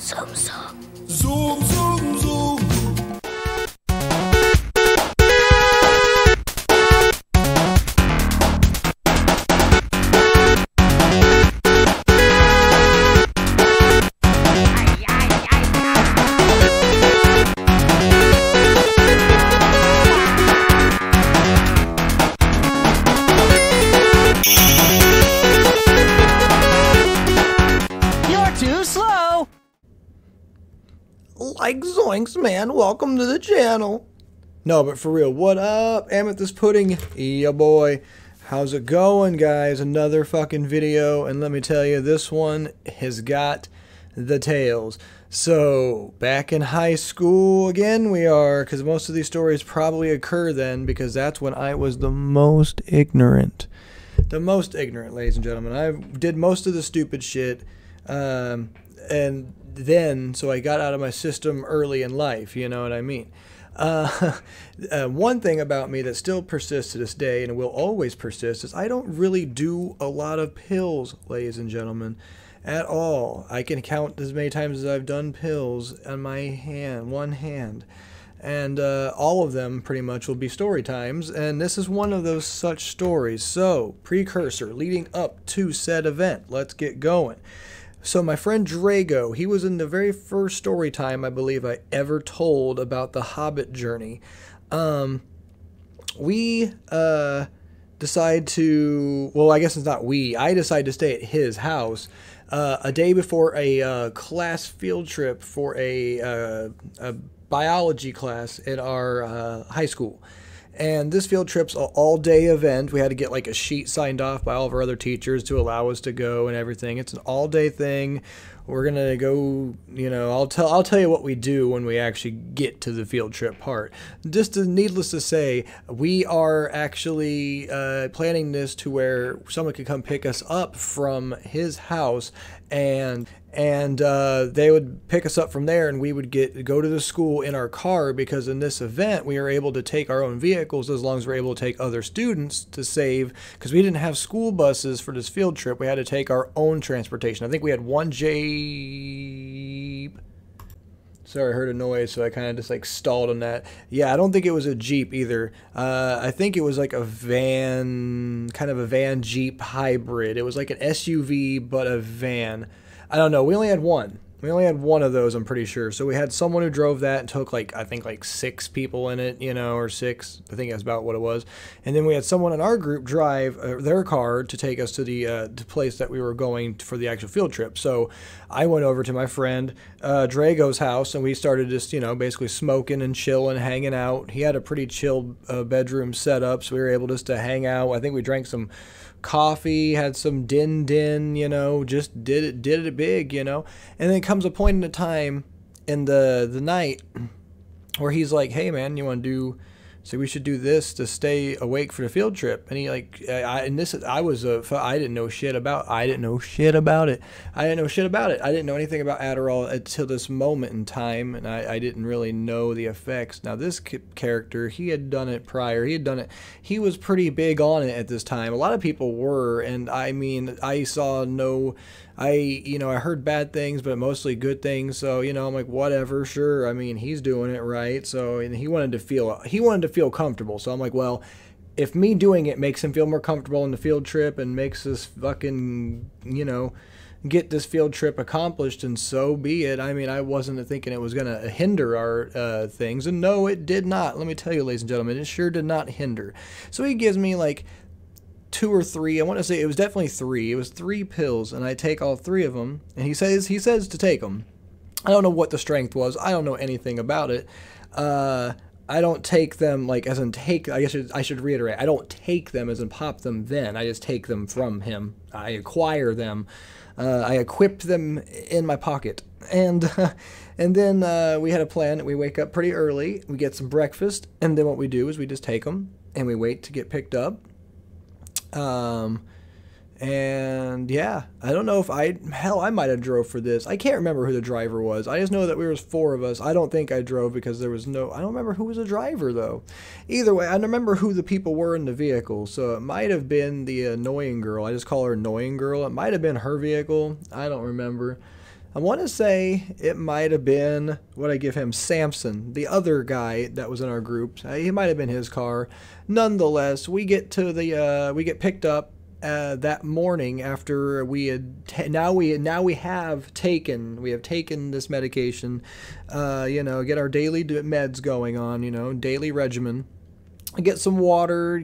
Zoom, zoom. Zoom, zoom, zoom. Like zoinks, man, welcome to the channel. No, but for real, what up, Amethyst Pudding? Yeah, boy. How's it going, guys? Another fucking video, and let me tell you, this one has got the tales. So, back in high school again we are, because most of these stories probably occur then, because that's when I was the most ignorant. The most ignorant, ladies and gentlemen. I did most of the stupid shit, and then, so I got out of my system early in life, you know what I mean? One thing about me that still persists to this day, and will always persist, is I don't really do a lot of pills, ladies and gentlemen, at all. I can count as many times as I've done pills on my hand, one hand. And all of them pretty much will be story times, and this is one of those such stories. So, precursor, leading up to said event. Let's get going. So my friend Drago, he was in the very first story time I believe I ever told about the Hobbit journey. We decide to, well, I guess it's not we, I decide to stay at his house a day before a class field trip for a biology class at our high school. And this field trip's an all-day event. We had to get like a sheet signed off by all of our other teachers to allow us to go and everything. It's an all-day thing. We're gonna go, you know, I'll tell you what we do when we actually get to the field trip part. Just needless to say, we are actually planning this to where someone could come pick us up from his house, and they would pick us up from there, and we would go to the school in our car, because in this event we were able to take our own vehicles as long as we're able to take other students to save, because we didn't have school buses for this field trip. We had to take our own transportation. I think we had one Jeep. Sorry, I heard a noise, so I kind of just like stalled on that. Yeah, I don't think it was a Jeep either. I think it was like a van, kind of a van Jeep hybrid. It was like an SUV, but a van. I don't know. We only had one. We only had one of those, I'm pretty sure. So we had someone who drove that and took like, I think like 6 people in it, you know, or 6. I think that's about what it was. And then we had someone in our group drive their car to take us to the place that we were going for the actual field trip. So I went over to my friend Drago's house, and we started just, you know, basically smoking and chilling, hanging out. He had a pretty chill bedroom set up, so we were able just to hang out. I think we drank some coffee, had some din, you know, just did it big, you know. And then comes a point in the time in the night where he's like, hey man, you want to do, so we should do this to stay awake for the field trip. And he like, I didn't know shit about it. I didn't know anything about Adderall until this moment in time, and I didn't really know the effects. Now this character, he had done it prior. He was pretty big on it at this time. A lot of people were, and I mean, I heard bad things, but mostly good things. So, you know, I'm like, whatever, sure. I mean, he's doing it right. So, and he wanted to feel comfortable. So I'm like, well, if me doing it makes him feel more comfortable in the field trip and makes us fucking, you know, get this field trip accomplished, and so be it. I mean, I wasn't thinking it was going to hinder our things. And no, it did not. Let me tell you, ladies and gentlemen, it sure did not hinder. So he gives me like 2 or 3, I want to say it was definitely 3. It was 3 pills, and I take all 3 of them, and he says to take them. I don't know what the strength was. I don't know anything about it. I don't take them like as in take, I guess I should reiterate, I don't take them as in pop them then. I just take them from him. I acquire them. I equip them in my pocket. And then we had a plan. We wake up pretty early, we get some breakfast, and then what we do is we just take them, and we wait to get picked up. And yeah, I don't know if I might have drove for this. I can't remember who the driver was. I just know that we was 4 of us. I don't think I drove because there was I don't remember who was the driver though. Either way, I don't remember who the people were in the vehicle. So it might have been the annoying girl. I just call her annoying girl. It might have been her vehicle. I don't remember. I want to say it might have been, what I give him, Samson, the other guy that was in our group. He might have been his car. Nonetheless, we get picked up that morning after we had now we have taken this medication, get our daily meds going on, daily regimen. Get some water,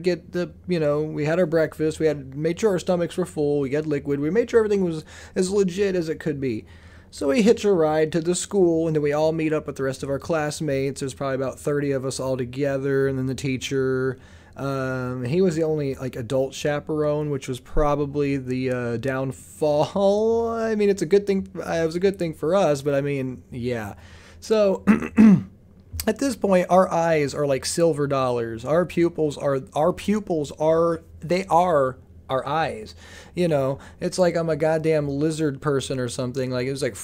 we had our breakfast, made sure our stomachs were full, we got liquid, we made sure everything was as legit as it could be. So we hitch a ride to the school, and then we all meet up with the rest of our classmates. There's probably about 30 of us all together, and then the teacher. He was the only adult chaperone, which was probably the downfall. I mean, it's a good thing. It was a good thing for us, but I mean, yeah. So at this point, our eyes are like silver dollars. Our pupils are our eyes. It's like I'm a goddamn lizard person or something. Like, it was like,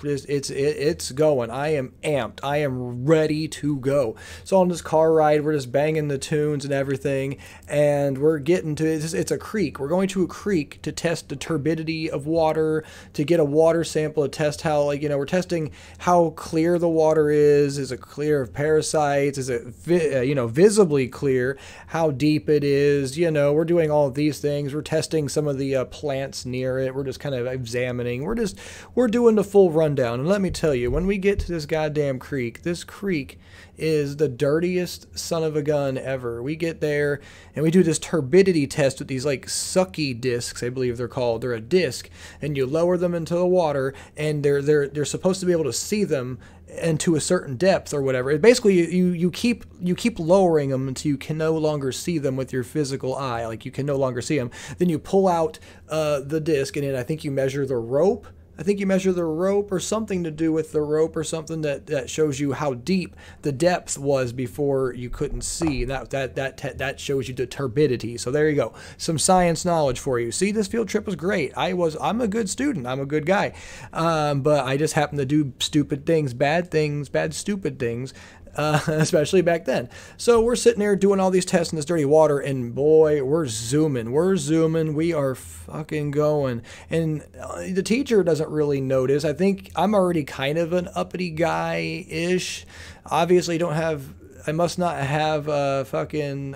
it's going. I am amped. I am ready to go. So on this car ride, we're just banging the tunes and everything, and we're getting to it's a creek. We're going to a creek to test the turbidity of water, to get a water sample to test how, we're testing how clear the water is. Is it clear of parasites? Is it visibly clear? How deep it is? We're doing all of these things. We're testing some of the plants near it. We're just kind of examining. We're doing the full rundown. And let me tell you, when we get to this goddamn creek, this creek is the dirtiest son of a gun ever. We get there and we do this turbidity test with these sucky discs, I believe they're called. They're a disc, and you lower them into the water, and they're supposed to be able to see them and to a certain depth or whatever. Basically, you keep lowering them until you can no longer see them with your physical eye. You can no longer see them. Then you pull out the disc, and then I think you measure the rope. Or something to do with the rope, or something that shows you how deep the depth was before you couldn't see. That shows you the turbidity. So there you go. Some science knowledge for you. See, this field trip was great. I'm a good student. I'm a good guy. But I just happen to do stupid things, bad stupid things. Especially back then. So we're sitting there doing all these tests in this dirty water, and boy, we're zooming. We are fucking going. And the teacher doesn't really notice. I think I'm already kind of an uppity guy-ish. Obviously, I must not have fucking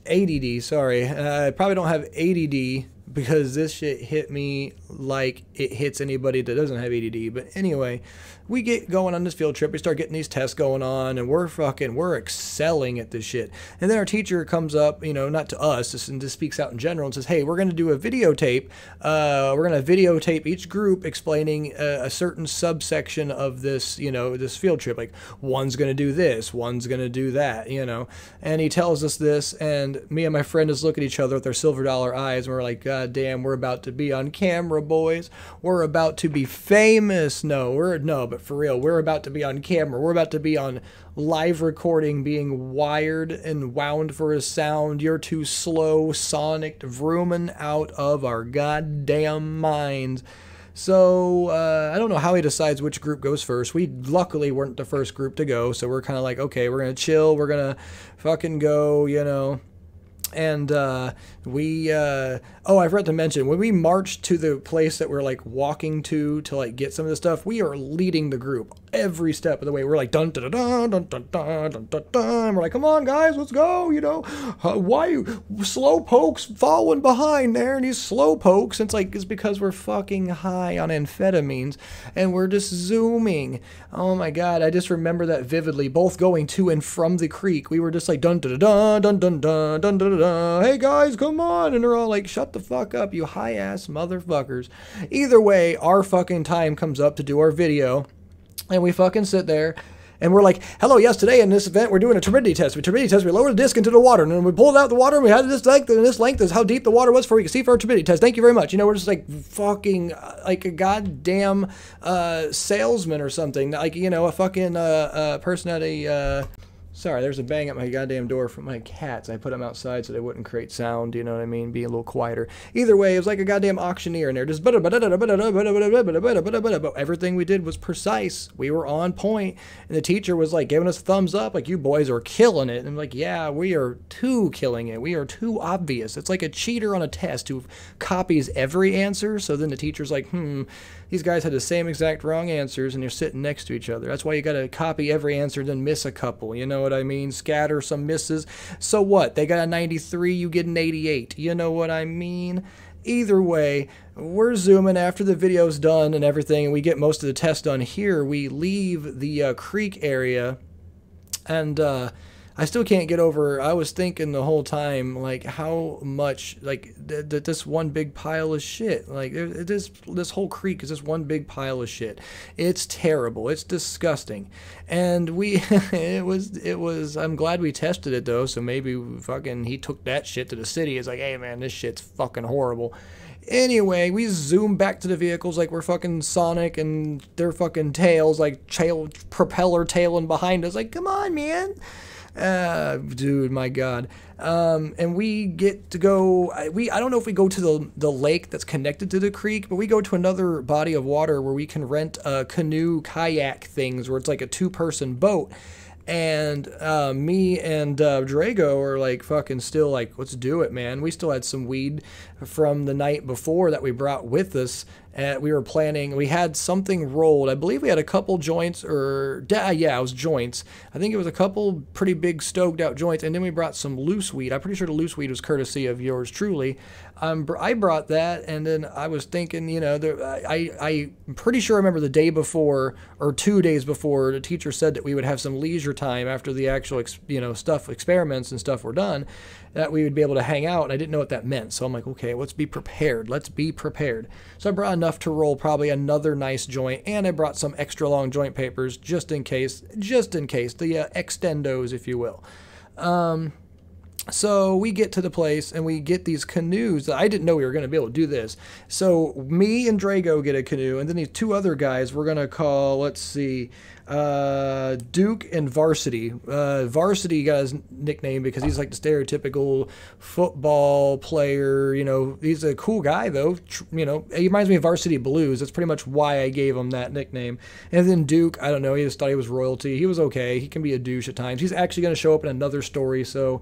ADD, sorry. I probably don't have ADD, because this shit hit me like it hits anybody that doesn't have ADD. But anyway, we get going on this field trip. We start getting these tests going on, and we're excelling at this shit. And then our teacher comes up, not to us, just speaks out in general and says, hey, we're going to do a videotape. We're going to videotape each group explaining a certain subsection of this, this field trip. Like, one's going to do this, one's going to do that, And he tells us this, and me and my friend just look at each other with our silver dollar eyes, and we're like, God damn, we're about to be on camera, boys. We're about to be famous. But for real, we're about to be on camera. We're about to be on live recording, being wired and wound for a sound. You're too slow, sonic, vrooming out of our goddamn minds. So, I don't know how he decides which group goes first. We luckily weren't the first group to go, so we're kind of like, okay, we're going to chill. We're going to fucking go, And I forgot to mention, when we marched to the place that we're walking to get some of the stuff, we are leading the group every step of the way. We're like, dun dun dun dun dun dun dun dun dun. We're like, come on guys, let's go. Why slow pokes following behind there? And these slow pokes, it's because we're fucking high on amphetamines, and we're just zooming. Oh my god, I just remember that vividly. Both going to and from the creek, we were just like, dun dun dun dun dun dun dun dun dun. Hey guys, come on. And they're all like, shut the fuck up, you high ass motherfuckers. Either way, our fucking time comes up to do our video, and we fucking sit there and we're like, hello, yes, today in this event we're doing a turbidity test. We lower the disc into the water, and then we pulled out the water, and we had this length, and this length is how deep the water was for you can see for our turbidity test. Thank you very much. We're just fucking like a goddamn salesman or something, a fucking person at a Sorry, there's a bang at my goddamn door from my cats. I put them outside so they wouldn't create sound, you know what I mean? Be a little quieter. Either way, it was like a goddamn auctioneer in there. Just everything we did was precise. We were on point. And the teacher was like giving us a thumbs up, like, you boys are killing it. And I'm like, yeah, we are too killing it. We are too obvious. It's like a cheater on a test who copies every answer. So then the teacher's like, these guys had the same exact wrong answers and they're sitting next to each other. That's why you got to copy every answer, then miss a couple. You know what I mean? Scatter some misses. So what? They got a 93, you get an 88. You know what I mean? Either way, we're zooming after the video's done and everything, and we get most of the test done here. We leave the creek area, and I still can't get over, I was thinking the whole time, like, how much, like, this one big pile of shit. Like, this whole creek is just one big pile of shit. It's terrible. It's disgusting. And it was, I'm glad we tested it, though, so maybe fucking he took that shit to the city. It's like, hey, man, this shit's fucking horrible. Anyway, we zoom back to the vehicles like we're fucking Sonic, and their fucking tails, like, propeller tailing behind us. Like, come on, man. Dude, my God. And we get to go, I don't know if we go to the lake that's connected to the creek, but we go to another body of water where we can rent canoe kayak things where it's like a 2-person boat. And me and Drago are like fucking still like, let's do it, man. We still had some weed from the night before that we brought with us. We were planning, we had something rolled. I believe we had a couple joints, or yeah, it was joints. I think it was a couple pretty big stoked out joints, and then we brought some loose weed. I'm pretty sure the loose weed was courtesy of yours truly. I brought that, and then I was thinking, you know, I'm pretty sure I remember the day before, or 2 days before, the teacher said that we would have some leisure time after the actual, experiments and stuff were done, that we would be able to hang out, and I didn't know what that meant. So I'm like, okay, let's be prepared. Let's be prepared. So I brought enough to roll probably another nice joint, and I brought some extra long joint papers just in case, the extendos, if you will. So we get to the place and we get these canoes. I didn't know we were going to be able to do this. So me and Drago get a canoe, and then these 2 other guys we're going to call, let's see, Duke and Varsity. Varsity got his nickname because he's like the stereotypical football player. You know, he's a cool guy though. You know, he reminds me of Varsity Blues. That's pretty much why I gave him that nickname. And then Duke, I don't know, he just thought he was royalty. He was okay. He can be a douche at times. He's actually going to show up in another story, so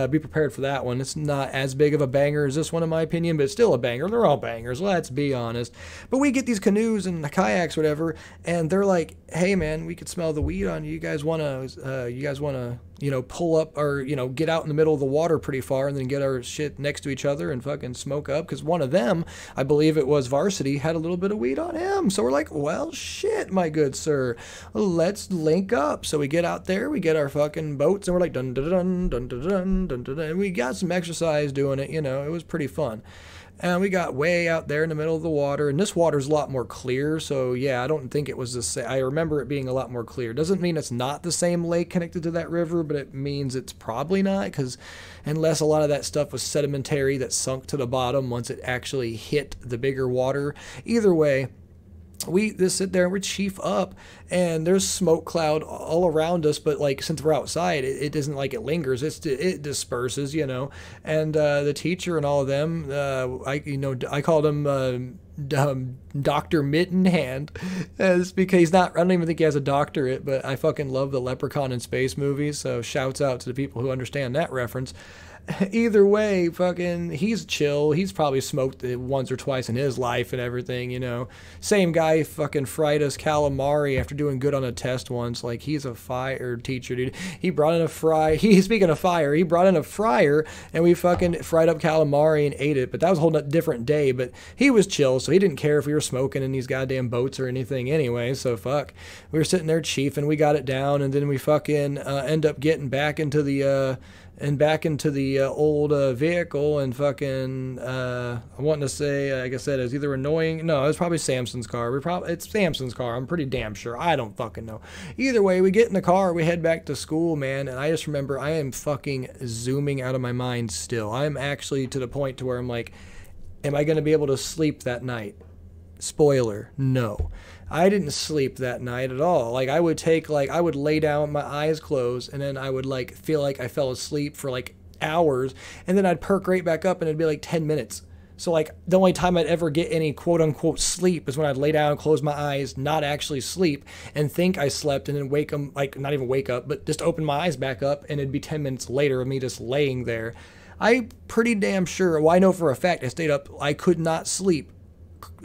be prepared for that one. It's not as big of a banger as this one in my opinion, but it's still a banger. They're all bangers, let's be honest. But we get these canoes and the kayaks, whatever, and they're like, hey man, we could smell the weed on you. You guys want to, pull up, or, get out in the middle of the water pretty far and then get our shit next to each other and fucking smoke up? Because one of them, I believe it was Varsity, had a little bit of weed on him. So we're like, well, shit, my good sir, let's link up. So we get out there, we get our fucking boats, and we're like, dun dun dun dun dun dun dun dun, and we got some exercise doing it. It was pretty fun. And we got way out there in the middle of the water, and this water's a lot more clear, so yeah, I don't think it was the same. I remember it being a lot more clear. Doesn't mean it's not the same lake connected to that river, but it means it's probably not, because unless a lot of that stuff was sedimentary that sunk to the bottom once it actually hit the bigger water. Either way, we just sit there and we chief up, and there's smoke cloud all around us, but like since we're outside, it isn't like it lingers. It disperses, And the teacher and all of them, I called him Dr. Mitten Hand. It's because he's not. I don't even think he has a doctorate, but I fucking love the Leprechaun in Space movies. So shouts out to the people who understand that reference. Either way, fucking, he's chill. He's probably smoked it once or twice in his life and everything, Same guy fucking fried us calamari after doing good on a test once. Like, he's a fire teacher, dude. He brought in a speaking of fire, he brought in a fryer, and we fucking fried up calamari and ate it. But that was a whole different day. But he was chill, so he didn't care if we were smoking in these goddamn boats or anything anyway. So fuck. We were sitting there chiefing, we got it down, and then we fucking end up getting back into the old vehicle, and fucking I wanted to say, like I said, it was either annoying. No, it was probably Samson's car. It's Samson's car. I'm pretty damn sure. I don't fucking know. Either way, we get in the car, we head back to school, man, and I just remember I am fucking zooming out of my mind still. I'm actually to the point to where I'm like, am I going to be able to sleep that night? Spoiler, no. I didn't sleep that night at all. Like, I would lay down with my eyes closed, and then I would like feel like I fell asleep for like hours, and then I'd perk right back up and it'd be like 10 minutes. So like the only time I'd ever get any quote unquote sleep is when I'd lay down, close my eyes, not actually sleep, and think I slept, and then wake up, like not even wake up, but just open my eyes back up, and it'd be 10 minutes later of me just laying there. I'm pretty damn sure, well, I know for a fact I stayed up, I could not sleep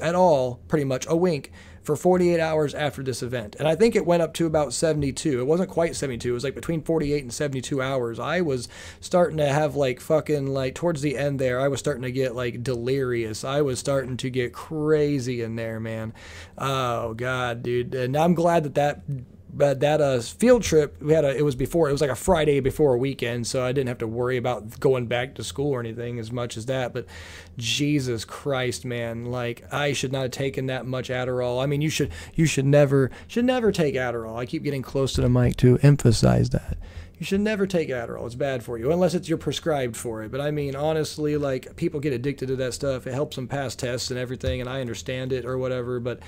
at all, pretty much a wink, for 48 hours after this event. And I think it went up to about 72. It wasn't quite 72. It was like between 48 and 72 hours. I was starting to have like fucking like towards the end there, I was starting to get like delirious. I was starting to get crazy in there, man. Oh God, dude. And I'm glad that field trip we had, it was like a Friday before a weekend, so I didn't have to worry about going back to school or anything as much as that. But Jesus Christ, man, like I should not have taken that much Adderall. I mean, you should never take Adderall. I keep getting close to the mic to emphasize that. You should never take Adderall. It's bad for you, unless you're prescribed for it. But I mean, honestly, like people get addicted to that stuff. It helps them pass tests and everything, and I understand it or whatever, but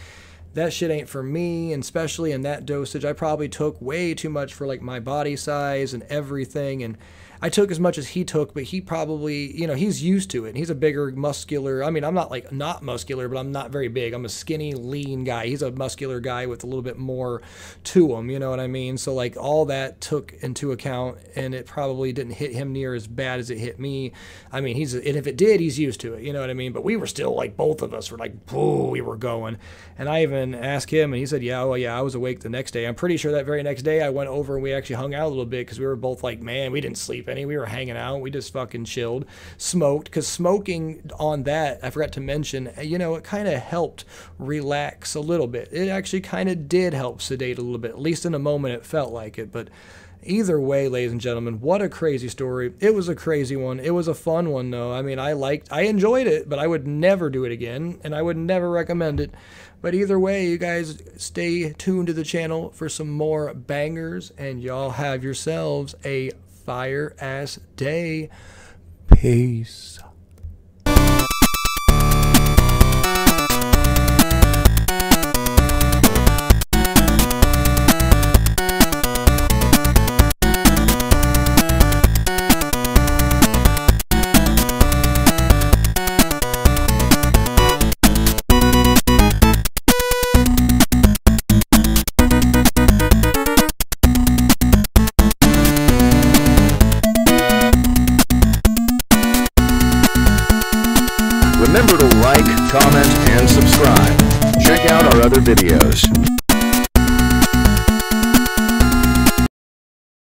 that shit ain't for me, and especially in that dosage. I probably took way too much for like my body size and everything, and I took as much as he took, but he probably, you know, he's used to it. He's a bigger, muscular, I mean, I'm not like not muscular, but I'm not very big. I'm a skinny, lean guy. He's a muscular guy with a little bit more to him, you know what I mean? So like all that took into account, and it probably didn't hit him near as bad as it hit me. I mean, and if it did, he's used to it, you know what I mean? But we were still like, both of us were like, whoa, we were going. And I even asked him, and he said, yeah, well, yeah, I was awake the next day. I'm pretty sure that very next day I went over and we actually hung out a little bit, because we were both like, man, we didn't sleep any. We were hanging out. We just fucking chilled, smoked, because smoking on that, I forgot to mention, you know, it kind of helped relax a little bit. It actually kind of did help sedate a little bit, at least in a moment it felt like it. But either way, ladies and gentlemen, what a crazy story. It was a crazy one. It was a fun one, though. I mean, I enjoyed it, but I would never do it again, and I would never recommend it. But either way, you guys stay tuned to the channel for some more bangers, and y'all have yourselves a fire-ass day. Peace. Remember to like, comment, and subscribe. Check out our other videos.